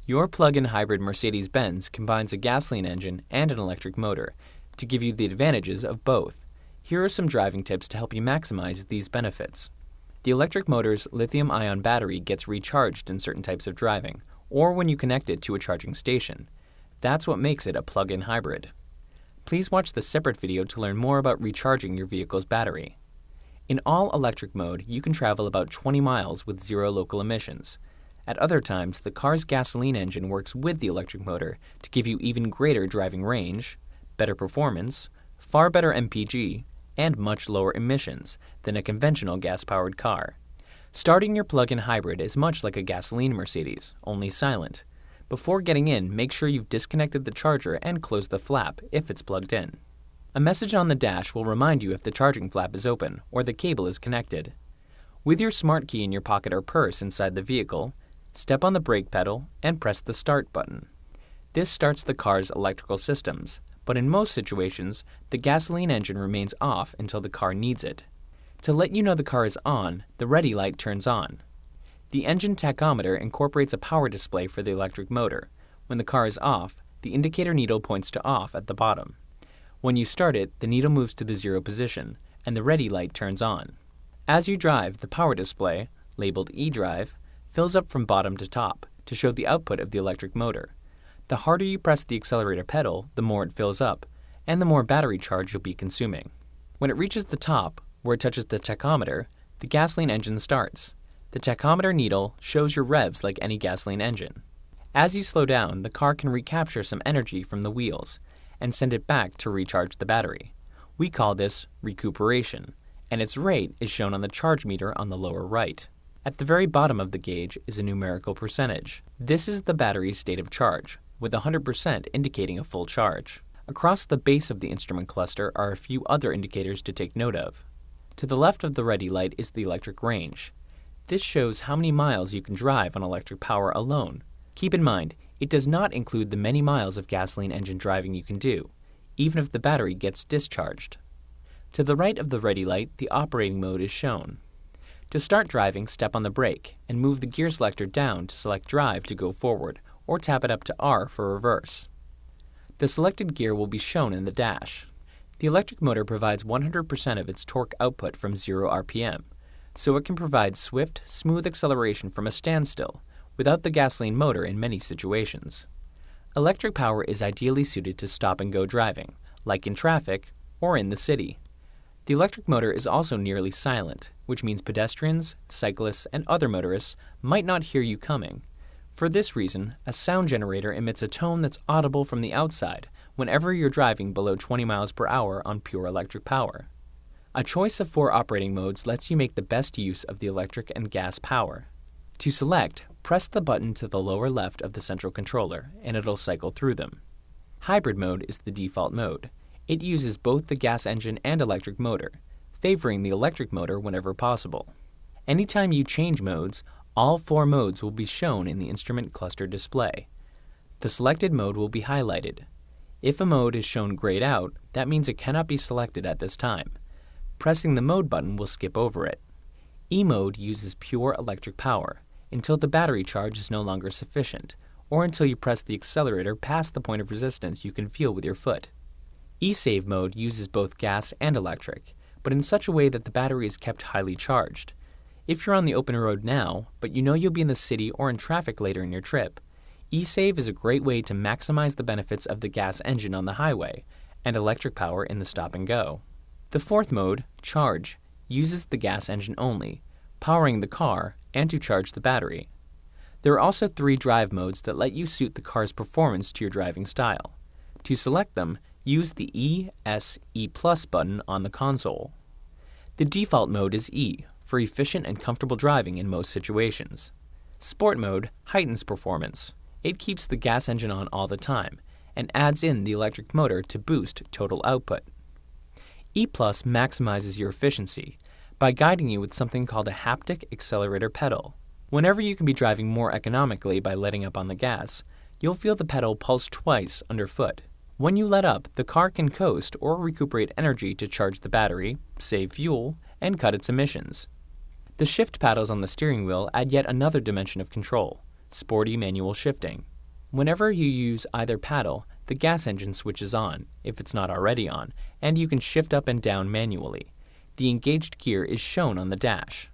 Your plug-in hybrid Mercedes Benz combines a gasoline engine and an electric motor to give you the advantages of both. Here are some driving tips to help you maximize these benefits. The electric motor's lithium-ion battery gets recharged in certain types of driving, or when you connect it to a charging station. That's what makes it a plug-in hybrid. Please watch the separate video to learn more about recharging your vehicle's battery. In all-electric mode, you can travel about 20 miles with zero local emissions. At other times, the car's gasoline engine works with the electric motor to give you even greater driving range, better performance, far better MPG, and much lower emissions than a conventional gas-powered car. Starting your plug-in hybrid is much like a gasoline Mercedes, only silent. Before getting in, make sure you've disconnected the charger and closed the flap if it's plugged in. A message on the dash will remind you if the charging flap is open or the cable is connected. With your smart key in your pocket or purse inside the vehicle, step on the brake pedal and press the start button. This starts the car's electrical systems, but in most situations, the gasoline engine remains off until the car needs it. To let you know the car is on, the ready light turns on. The engine tachometer incorporates a power display for the electric motor. When the car is off, the indicator needle points to off at the bottom. When you start it, the needle moves to the zero position, and the ready light turns on. As you drive, the power display, labeled eDrive, fills up from bottom to top to show the output of the electric motor. The harder you press the accelerator pedal, the more it fills up, and the more battery charge you'll be consuming. When it reaches the top, where it touches the tachometer, the gasoline engine starts. The tachometer needle shows your revs like any gasoline engine. As you slow down, the car can recapture some energy from the wheels and send it back to recharge the battery. We call this recuperation, and its rate is shown on the charge meter on the lower right. At the very bottom of the gauge is a numerical percentage. This is the battery's state of charge, with 100% indicating a full charge. Across the base of the instrument cluster are a few other indicators to take note of. To the left of the ready light is the electric range. This shows how many miles you can drive on electric power alone. Keep in mind, it does not include the many miles of gasoline engine driving you can do, even if the battery gets discharged. To the right of the ready light, the operating mode is shown. To start driving, step on the brake and move the gear selector down to select drive to go forward, or tap it up to R for reverse. The selected gear will be shown in the dash. The electric motor provides 100% of its torque output from 0 RPM, so it can provide swift, smooth acceleration from a standstill without the gasoline motor in many situations. Electric power is ideally suited to stop-and-go driving, like in traffic or in the city. The electric motor is also nearly silent, which means pedestrians, cyclists, and other motorists might not hear you coming. For this reason, a sound generator emits a tone that's audible from the outside whenever you're driving below 20 miles per hour on pure electric power. A choice of 4 operating modes lets you make the best use of the electric and gas power. To select, press the button to the lower left of the central controller, and it'll cycle through them. Hybrid mode is the default mode. It uses both the gas engine and electric motor, favoring the electric motor whenever possible. Anytime you change modes, all 4 modes will be shown in the instrument cluster display. The selected mode will be highlighted. If a mode is shown grayed out, that means it cannot be selected at this time. Pressing the mode button will skip over it. E-mode uses pure electric power until the battery charge is no longer sufficient, or until you press the accelerator past the point of resistance you can feel with your foot. E-save mode uses both gas and electric, but in such a way that the battery is kept highly charged. If you're on the open road now, but you know you'll be in the city or in traffic later in your trip, e-save is a great way to maximize the benefits of the gas engine on the highway and electric power in the stop and go. The 4th mode, charge, uses the gas engine only, powering the car and to charge the battery. There are also 3 drive modes that let you suit the car's performance to your driving style. To select them, use the E, S, E+ button on the console. The default mode is E, for efficient and comfortable driving in most situations. Sport mode heightens performance. It keeps the gas engine on all the time and adds in the electric motor to boost total output. E+ maximizes your efficiency by guiding you with something called a haptic accelerator pedal. Whenever you can be driving more economically by letting up on the gas, you'll feel the pedal pulse twice underfoot. When you let up, the car can coast or recuperate energy to charge the battery, save fuel, and cut its emissions. The shift paddles on the steering wheel add yet another dimension of control, sporty manual shifting. Whenever you use either paddle, the gas engine switches on, if it's not already on, and you can shift up and down manually. The engaged gear is shown on the dash.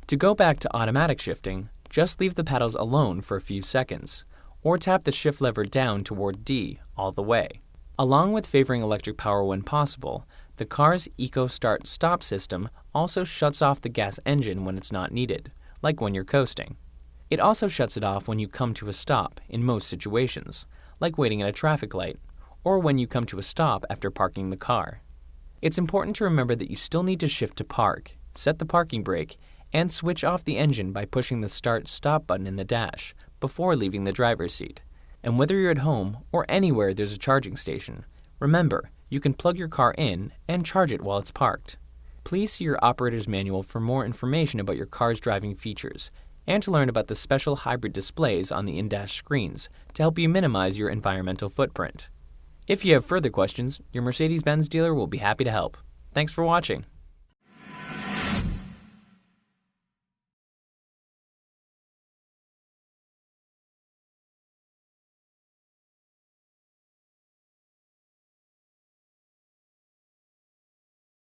To go back to automatic shifting, just leave the paddles alone for a few seconds, or tap the shift lever down toward D all the way. Along with favoring electric power when possible, the car's Eco Start Stop system also shuts off the gas engine when it's not needed, like when you're coasting. It also shuts it off when you come to a stop in most situations, like waiting at a traffic light, or when you come to a stop after parking the car. It's important to remember that you still need to shift to park, set the parking brake, and switch off the engine by pushing the Start-Stop button in the dash before leaving the driver's seat. And whether you're at home or anywhere there's a charging station, remember, you can plug your car in and charge it while it's parked. Please see your operator's manual for more information about your car's driving features and to learn about the special hybrid displays on the in-dash screens to help you minimize your environmental footprint. If you have further questions, your Mercedes Benz dealer will be happy to help. Thanks for watching.